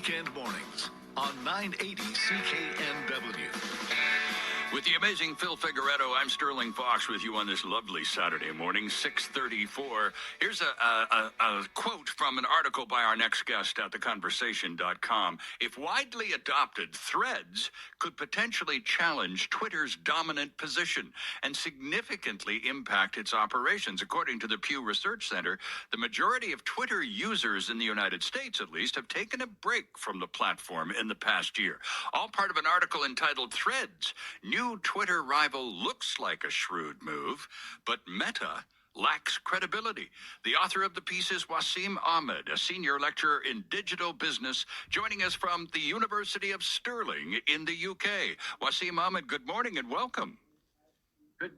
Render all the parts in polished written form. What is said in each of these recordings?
weekend mornings on 980 CKNW. With the amazing Phil Figueredo, I'm Sterling Fox with you on this lovely Saturday morning, 6:34. Here's a quote from an article by our next guest at theconversation.com. If widely adopted, Threads could potentially challenge Twitter's dominant position and significantly impact its operations. According to the Pew Research Center, the majority of Twitter users in the United States, at least, have taken a break from the platform in the past year. All part of an article entitled Threads, New Twitter rival looks like a shrewd move, but Meta lacks credibility. The author of the piece is Wasim Ahmed, a senior lecturer in digital business, joining us from the University of Stirling in the UK. Wasim Ahmed, good morning and welcome.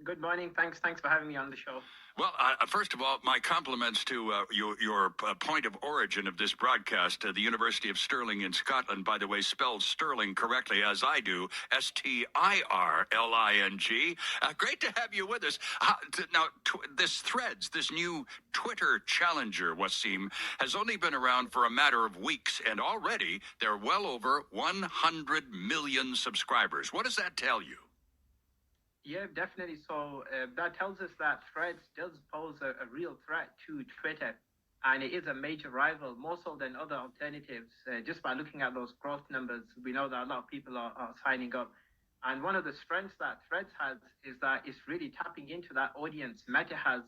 Good morning. Thanks for having me on the show. Well, first of all, my compliments to your point of origin of this broadcast. The University of Stirling in Scotland, by the way, spells Stirling correctly, as I do, Stirling. Great to have you with us. Now, this Threads, this new Twitter challenger, Wasim, has only been around for a matter of weeks, and already there are well over 100 million subscribers. What does that tell you? Yeah, definitely. So that tells us that Threads does pose a real threat to Twitter, and it is a major rival, more so than other alternatives. Just by looking at those growth numbers, we know that a lot of people are signing up. And one of the strengths that Threads has is that it's really tapping into that audience Meta has,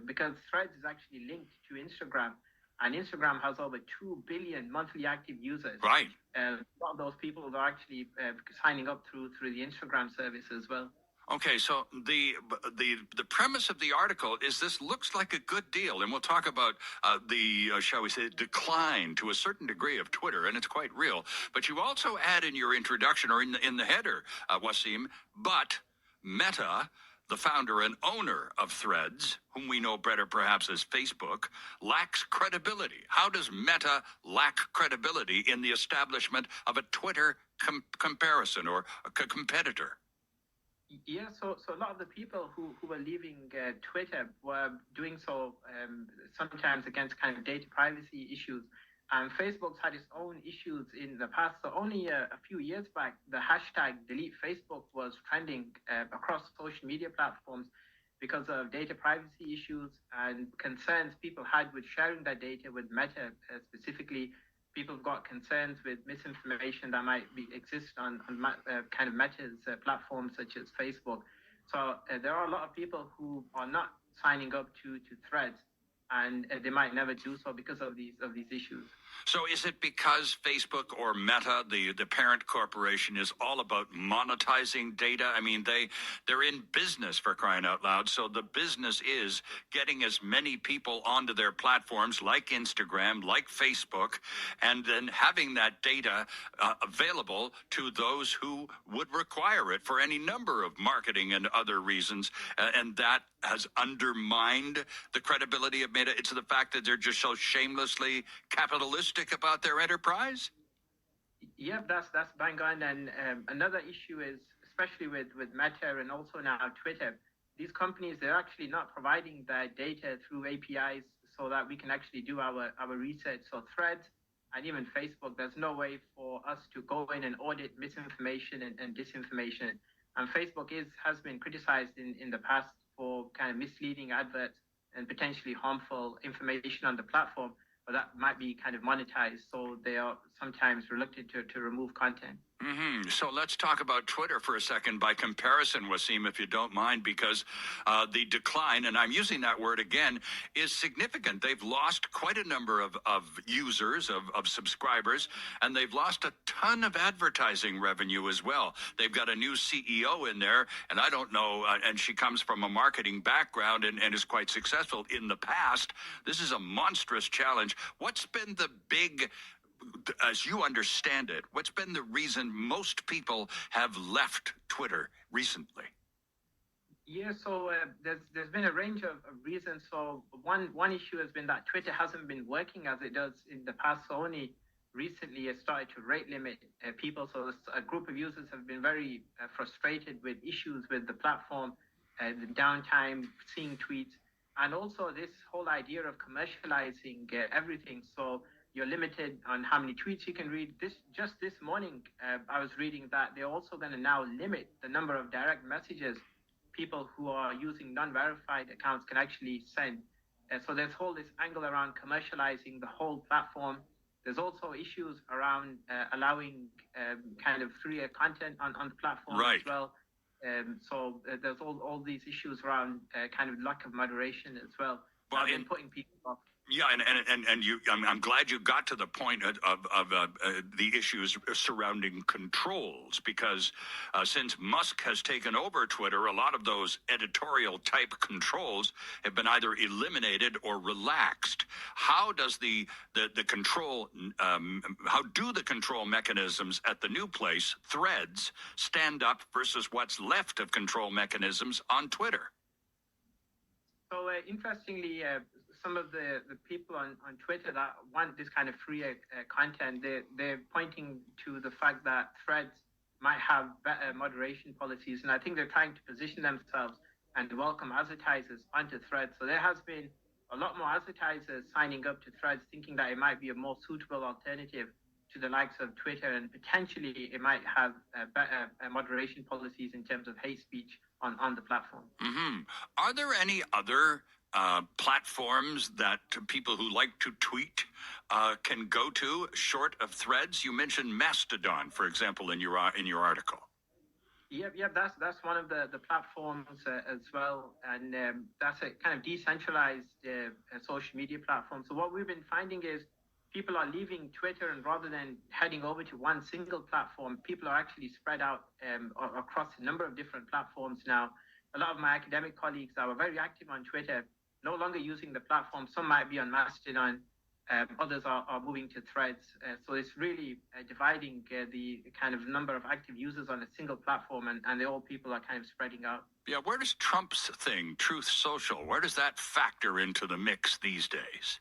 because Threads is actually linked to Instagram, and Instagram has over 2 billion monthly active users. Right. A lot of those people are actually signing up through the Instagram service as well. Okay, so the premise of the article is this looks like a good deal, and we'll talk about shall we say, decline to a certain degree of Twitter, and it's quite real. But you also add in your introduction, or in the header, Wasim, but Meta, the founder and owner of Threads, whom we know better perhaps as Facebook, lacks credibility. How does Meta lack credibility in the establishment of a Twitter comparison or a competitor? Yeah, so a lot of the people who were leaving Twitter were doing so sometimes against kind of data privacy issues. And Facebook's had its own issues in the past. So only a few years back, the hashtag delete Facebook was trending across social media platforms because of data privacy issues and concerns people had with sharing their data with Meta specifically. People have got concerns with misinformation that might exist on kind of Meta's platforms such as Facebook. So there are a lot of people who are not signing up to Threads, and they might never do so because of these issues. So is it because Facebook or Meta, the parent corporation, is all about monetizing data? I mean, they're in business, for crying out loud. So the business is getting as many people onto their platforms like Instagram, like Facebook, and then having that data available to those who would require it for any number of marketing and other reasons. And that has undermined the credibility of Meta. It's the fact that they're just so shamelessly capitalistic about their enterprise? Yeah, that's bang on. And another issue is, especially with Meta and also now Twitter, these companies, they're actually not providing their data through APIs so that we can actually do our research. So Threads and even Facebook, there's no way for us to go in and audit misinformation and disinformation. And Facebook has been criticized in the past for kind of misleading adverts and potentially harmful information on the platform, but that might be kind of monetized, so they are sometimes reluctant to remove content. Mm-hmm. So let's talk about Twitter for a second by comparison, Wasim, if you don't mind, because the decline, and I'm using that word again, is significant. They've lost quite a number of users, of subscribers, and they've lost a ton of advertising revenue as well. They've got a new CEO in there, and I don't know, and she comes from a marketing background and is quite successful in the past. This is a monstrous challenge. What's been the big, as you understand it, what's been the reason most people have left Twitter recently? Yeah, so there's been a range of reasons. So one issue has been that Twitter hasn't been working as it does in the past. So only recently it started to rate limit people. So a group of users have been very frustrated with issues with the platform, the downtime, seeing tweets, and also this whole idea of commercializing everything. So you're limited on how many tweets you can read. Just this morning, I was reading that they're also going to now limit the number of direct messages people who are using non-verified accounts can actually send. So there's this angle around commercializing the whole platform. There's also issues around allowing kind of freer content on the platform right. as well. So there's all these issues around kind of lack of moderation as well. Well, and putting people off. Yeah, and you, I'm glad you got to the point of the issues surrounding controls, because since Musk has taken over Twitter, a lot of those editorial type controls have been either eliminated or relaxed. How does the control, how do the control mechanisms at the new place, Threads, stand up versus what's left of control mechanisms on Twitter? So interestingly, some of the people on Twitter that want this kind of free content, they're pointing to the fact that Threads might have better moderation policies, and I think they're trying to position themselves and welcome advertisers onto Threads. So there has been a lot more advertisers signing up to Threads, thinking that it might be a more suitable alternative to the likes of Twitter, and potentially it might have better moderation policies in terms of hate speech on the platform. Mm-hmm. Are there any other platforms that people who like to tweet can go to short of Threads? You mentioned Mastodon, for example, in your article. Yep. That's one of the platforms as well, and that's a kind of decentralized social media platform. So what we've been finding is people are leaving Twitter, and rather than heading over to one single platform, people are actually spread out across a number of different platforms now. A lot of my academic colleagues that were very active on Twitter no longer using the platform. Some might be on Mastodon, others are moving to Threads. So it's really dividing the kind of number of active users on a single platform, and all people are kind of spreading out. Yeah, where does Trump's thing, Truth Social, where does that factor into the mix these days?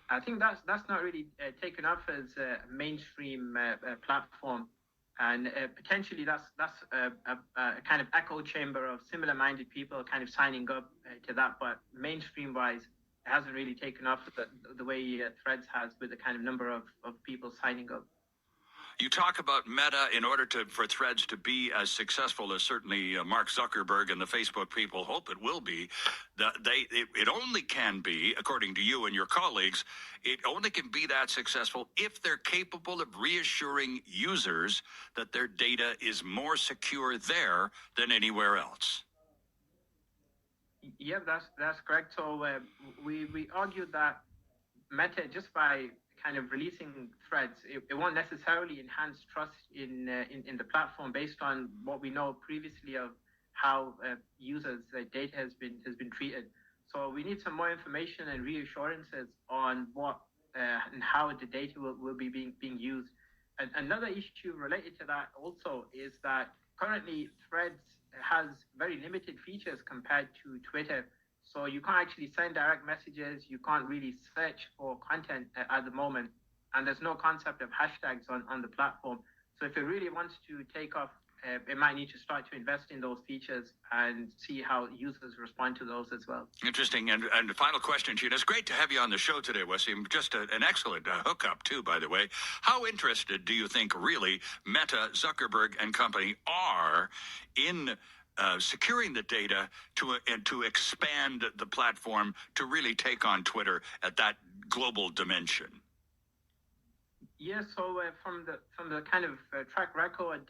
I think that's not really taken up as a mainstream platform, and potentially that's a kind of echo chamber of similar-minded people kind of signing up to that. But mainstream-wise, it hasn't really taken off the way Threads has, with the kind of number of people signing up. You talk about Meta. In order for Threads to be as successful as certainly Mark Zuckerberg and the Facebook people hope it will be, it only can be, according to you and your colleagues, it only can be that successful if they're capable of reassuring users that their data is more secure there than anywhere else. Yeah, that's correct. So we argued that Meta, just by kind of releasing Threads, it won't necessarily enhance trust in the platform, based on what we know previously of how users' data has been treated. So we need some more information and reassurances on what and how the data will be being used. And another issue related to that also is that currently Threads has very limited features compared to Twitter. So you can't actually send direct messages. You can't really search for content at the moment. And there's no concept of hashtags on the platform. So if it really wants to take off, it might need to start to invest in those features and see how users respond to those as well. Interesting. And the final question to you. It's great to have you on the show today, Wasim. Just an excellent hookup, too, by the way. How interested do you think really Meta, Zuckerberg, and company are in securing the data to expand the platform to really take on Twitter at that global dimension? Yeah, so from the kind of track record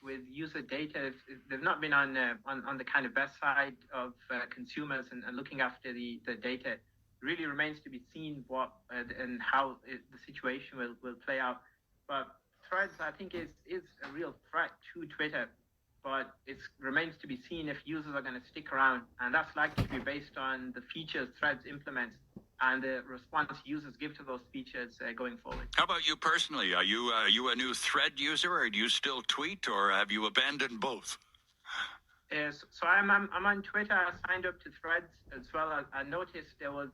with user data, they've not been on the kind of best side of consumers and looking after the data. It really remains to be seen what and how the situation will play out. But Threads, I think, is a real threat to Twitter. But it remains to be seen if users are going to stick around, and that's likely to be based on the features Threads implements and the response users give to those features going forward. How about you personally? Are you a new Thread user, or do you still tweet, or have you abandoned both? So I'm on Twitter. I signed up to Threads as well. I noticed there was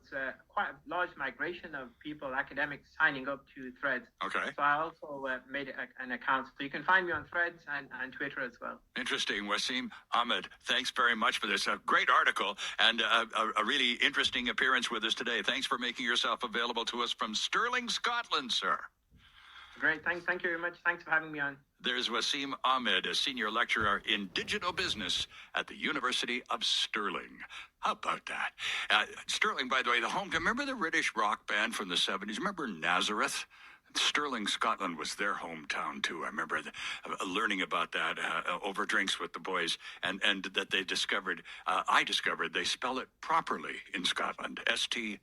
quite a large migration of people, academics, signing up to Threads. Okay. So I also made an account. So you can find me on Threads and Twitter as well. Interesting. Wasim Ahmed, thanks very much for this. A great article and a really interesting appearance with us today. Thanks for making yourself available to us from Stirling, Scotland, sir. Great. Thank you very much. Thanks for having me on. There's Wasim Ahmed, a senior lecturer in digital business at the University of Stirling. How about that? Stirling, by the way, the home. Remember the British rock band from the 70s? Remember Nazareth? Stirling, Scotland was their hometown, too. I remember learning about that over drinks with the boys, and that they discovered, I discovered they spell it properly in Scotland, Stirling.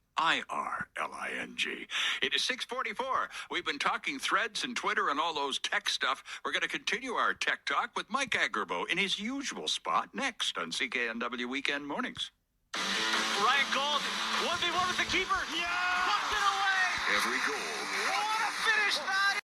It is 6:44. We've been talking Threads and Twitter and all those tech stuff. We're going to continue our tech talk with Mike Agerbo in his usual spot next on CKNW Weekend Mornings. Ryan Gold, 1v1 with the keeper. Yeah! Pumped it away! Every goal. What a finish that